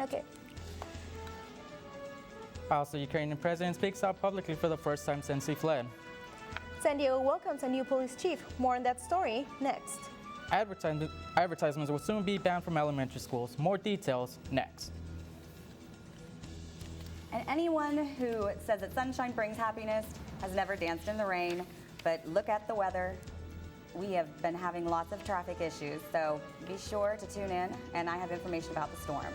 Okay. Also, Ukrainian president speaks out publicly for the first time since he fled. San Diego welcomes a new police chief. More on that story next. Advertisements will soon be banned from elementary schools. More details next. And anyone who says that sunshine brings happiness has never danced in the rain. But look at the weather. We have been having lots of traffic issues, so be sure to tune in, and I have information about the storm.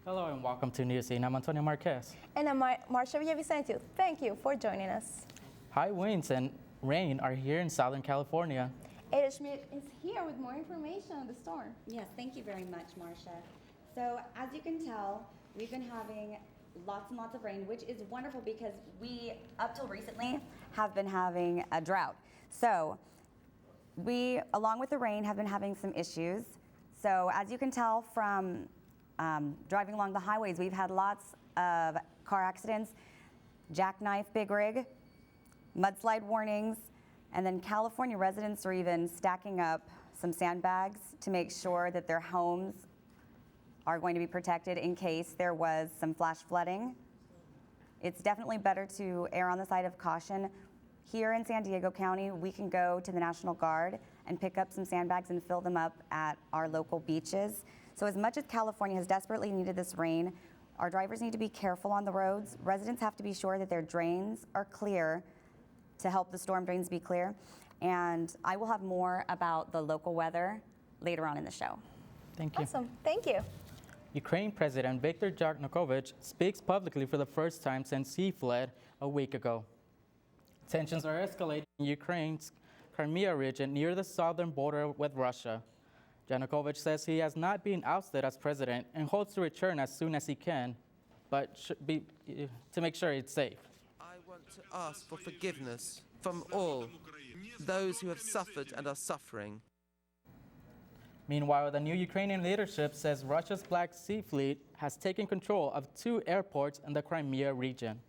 Hello and welcome to Newscene. I'm Antonio Marquez. And I'm Marcia Villavicencio. Thank you for joining us. High winds and rain are here in Southern California. Ada Schmidt is here with more information on the storm. Yes, thank you very much, Marcia. So as you can tell, we've been having lots and lots of rain, which is wonderful because we, up till recently, have been having a drought. So we, along with the rain, have been having some issues. So as you can tell from driving along the highways, we've had lots of car accidents, jackknife big rig, mudslide warnings, and then California residents are even stacking up some sandbags to make sure that their homes are going to be protected in case there was some flash flooding. It's definitely better to err on the side of caution. Here in San Diego County, we can go to the National Guard and pick up some sandbags and fill them up at our local beaches. So as much as California has desperately needed this rain, our drivers need to be careful on the roads. Residents have to be sure that their drains are clear to help the storm drains be clear. And I will have more about the local weather later on in the show. Thank you. Awesome. Thank you. Ukraine President Viktor Yanukovych speaks publicly for the first time since he fled a week ago. Tensions are escalating in Ukraine's Crimea region near the southern border with Russia. Yanukovych says he has not been ousted as president and hopes to return as soon as he can, but to make sure it's safe. I want to ask for forgiveness from all those who have suffered and are suffering. Meanwhile, the new Ukrainian leadership says Russia's Black Sea Fleet has taken control of 2 airports in the Crimea region.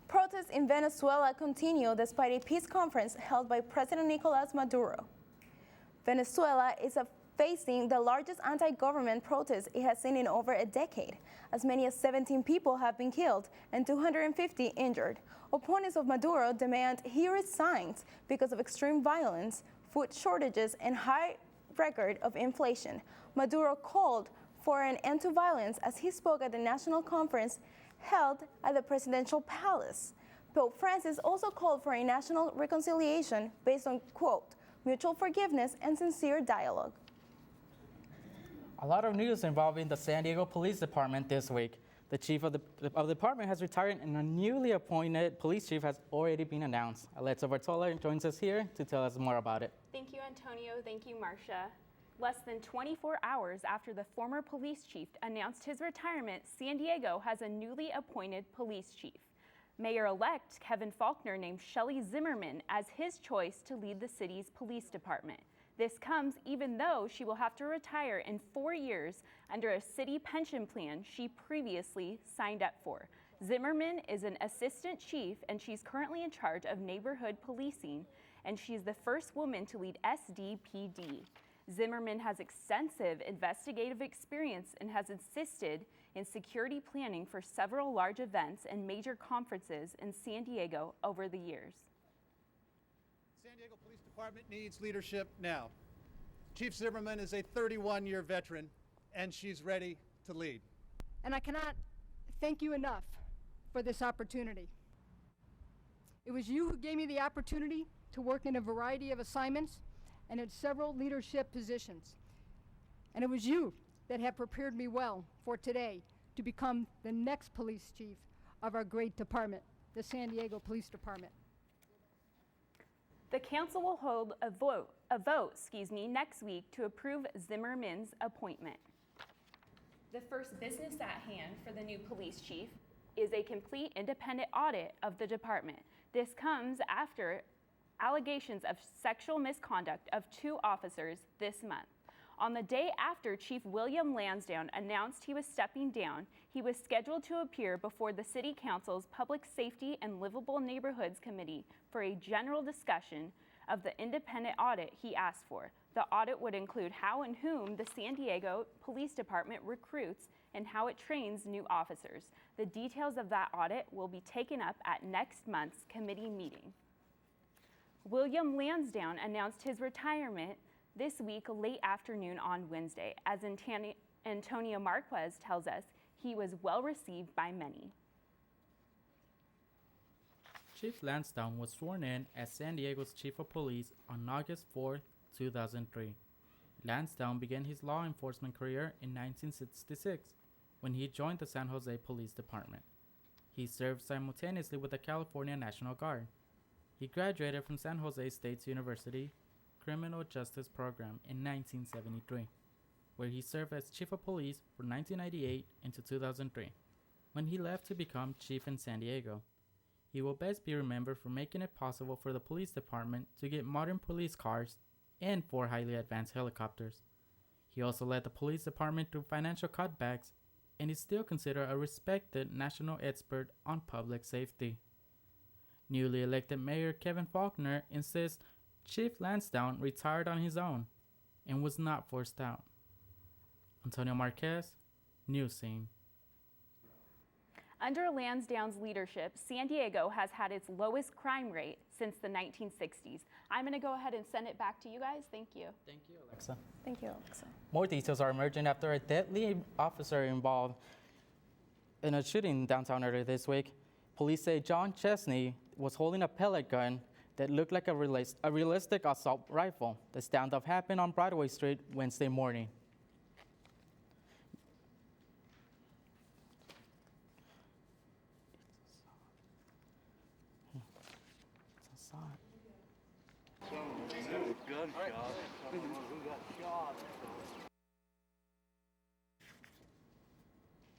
Protests in Venezuela continue despite a peace conference held by President Nicolas Maduro. Venezuela is facing the largest anti-government protests it has seen in over a decade. As many as 17 people have been killed and 250 injured. Opponents of Maduro demand he resigns because of extreme violence, food shortages, and high record of inflation. Maduro called for an end to violence as he spoke at the national conference held at the presidential palace. Pope Francis also called for a national reconciliation based on, quote, mutual forgiveness and sincere dialogue. A lot of news involving the San Diego Police Department this week. The chief of the department has retired and a newly appointed police chief has already been announced. Alexa Bartola joins us here to tell us more about it. Thank you, Antonio. Thank you, Marcia. Less than 24 hours after the former police chief announced his retirement, San Diego has a newly appointed police chief. Mayor-elect Kevin Faulkner named Shelley Zimmerman as his choice to lead the city's police department. This comes even though she will have to retire in 4 years under a city pension plan she previously signed up for. Zimmerman is an assistant chief and she's currently in charge of neighborhood policing, and she's the first woman to lead SDPD. Zimmerman has extensive investigative experience and has assisted in security planning for several large events and major conferences in San Diego over the years. San Diego Police Department needs leadership now. Chief Zimmerman is a 31-year veteran, and she's ready to lead. And I cannot thank you enough for this opportunity. It was you who gave me the opportunity to work in a variety of assignments and in several leadership positions. And it was you that have prepared me well for today to become the next police chief of our great department, the San Diego Police Department. The council will hold a vote next week to approve Zimmerman's appointment. The first business at hand for the new police chief is a complete independent audit of the department. This comes after allegations of sexual misconduct of 2 officers this month. On the day after Chief William Lansdowne announced he was stepping down, he was scheduled to appear before the City Council's Public Safety and Livable Neighborhoods Committee for a general discussion of the independent audit he asked for. The audit would include how and whom the San Diego Police Department recruits and how it trains new officers. The details of that audit will be taken up at next month's committee meeting. William Lansdowne announced his retirement this week late afternoon on Wednesday. As Antonio Marquez tells us, he was well received by many. Chief Lansdowne was sworn in as San Diego's Chief of Police on August 4, 2003. Lansdowne began his law enforcement career in 1966 when he joined the San Jose Police Department. He served simultaneously with the California National Guard. He graduated from San Jose State University Criminal Justice Program in 1973, where he served as Chief of Police from 1998 into 2003, when he left to become Chief in San Diego. He will best be remembered for making it possible for the police department to get modern police cars and 4 highly advanced helicopters. He also led the police department through financial cutbacks and is still considered a respected national expert on public safety. Newly elected Mayor Kevin Faulkner insists Chief Lansdowne retired on his own and was not forced out. Antonio Marquez, Newscene. Under Lansdowne's leadership, San Diego has had its lowest crime rate since the 1960s. I'm going to go ahead and send it back to you guys. Thank you. Thank you, Alexa. Thank you, Alexa. More details are emerging after a deadly officer involved in a shooting downtown earlier this week. Police say John Chesney was holding a pellet gun that looked like a realistic assault rifle. The standoff happened on Broadway Street Wednesday morning.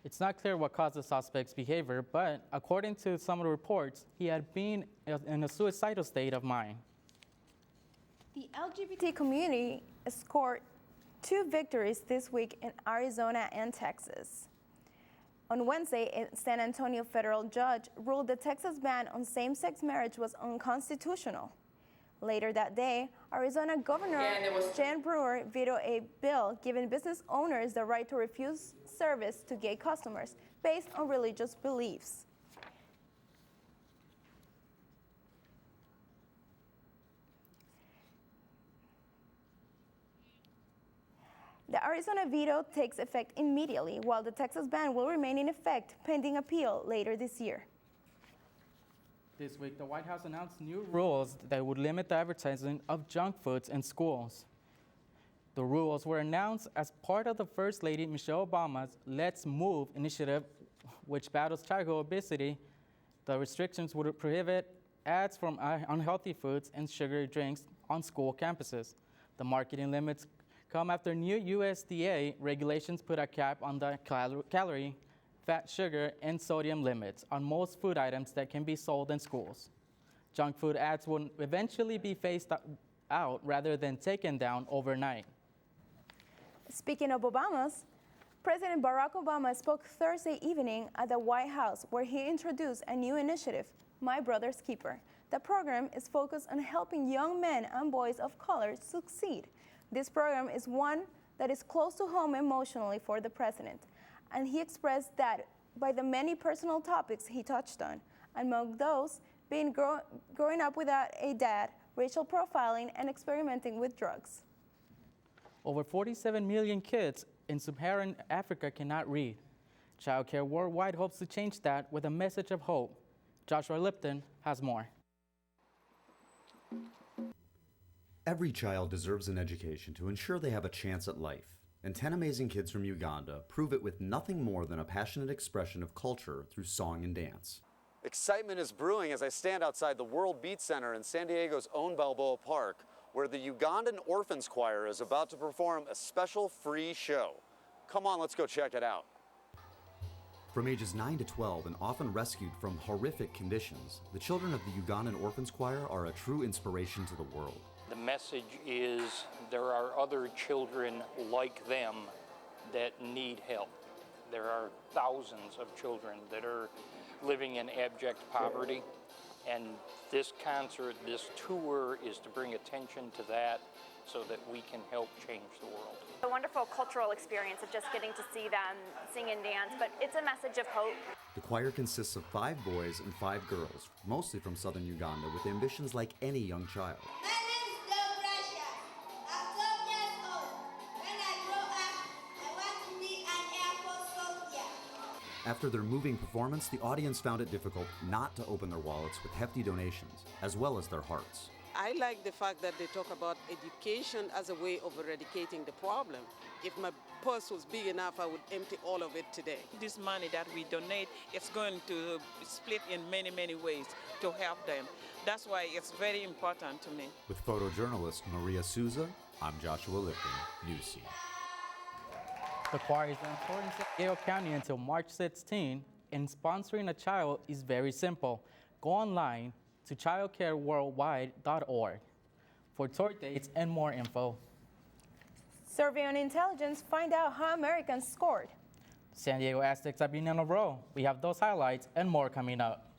It's not clear what caused the suspect's behavior, but according to some of the reports, he had been in a suicidal state of mind. The LGBT community scored 2 victories this week in Arizona and Texas. On Wednesday, a San Antonio federal judge ruled the Texas ban on same-sex marriage was unconstitutional. Later that day, Arizona Governor Jan Brewer vetoed a bill giving business owners the right to refuse service to gay customers based on religious beliefs. The Arizona veto takes effect immediately, while the Texas ban will remain in effect pending appeal later this year. This week, the White House announced new rules that would limit the advertising of junk foods in schools. The rules were announced as part of the First Lady Michelle Obama's Let's Move initiative, which battles childhood obesity. The restrictions would prohibit ads from unhealthy foods and sugary drinks on school campuses. The marketing limits come after new USDA regulations put a cap on the calorie, fat, sugar, and sodium limits on most food items that can be sold in schools. Junk food ads will eventually be phased out rather than taken down overnight. Speaking of Obama's, President Barack Obama spoke Thursday evening at the White House, where he introduced a new initiative, My Brother's Keeper. The program is focused on helping young men and boys of color succeed. This program is one that is close to home emotionally for the president, and he expressed that by the many personal topics he touched on, among those being growing up without a dad, racial profiling, and experimenting with drugs. Over 47 million kids in sub-Saharan Africa cannot read. Child Care Worldwide hopes to change that with a message of hope. Joshua Lipton has more. Every child deserves an education to ensure they have a chance at life. And 10 amazing kids from Uganda prove it with nothing more than a passionate expression of culture through song and dance. Excitement is brewing as I stand outside the World Beat Center in San Diego's own Balboa Park, where the Ugandan Orphans Choir is about to perform a special free show. Come on, let's go check it out. From ages 9 to 12 and often rescued from horrific conditions, the children of the Ugandan Orphans Choir are a true inspiration to the world. The message is there are other children like them that need help. There are thousands of children that are living in abject poverty, and this concert, this tour is to bring attention to that so that we can help change the world. A wonderful cultural experience of just getting to see them sing and dance, but it's a message of hope. The choir consists of 5 boys and 5 girls, mostly from southern Uganda, with ambitions like any young child. My name is Joe Brasha. I'm 12 years old. When I grow up, I want to be an Air Force soldier. After their moving performance, the audience found it difficult not to open their wallets with hefty donations, as well as their hearts. I like the fact that they talk about education as a way of eradicating the problem. If my purse was big enough, I would empty all of it today. This money that we donate is going to split in many, many ways to help them. That's why it's very important to me. With photojournalist Maria Souza, I'm Joshua Lipton, Newscene. The choir is in San Diego County until March 16, and sponsoring a child is very simple. Go online to childcareworldwide.org for tour dates and more info. Survey on Intelligence, find out how Americans scored. San Diego Aztecs have been on a roll. We have those highlights and more coming up.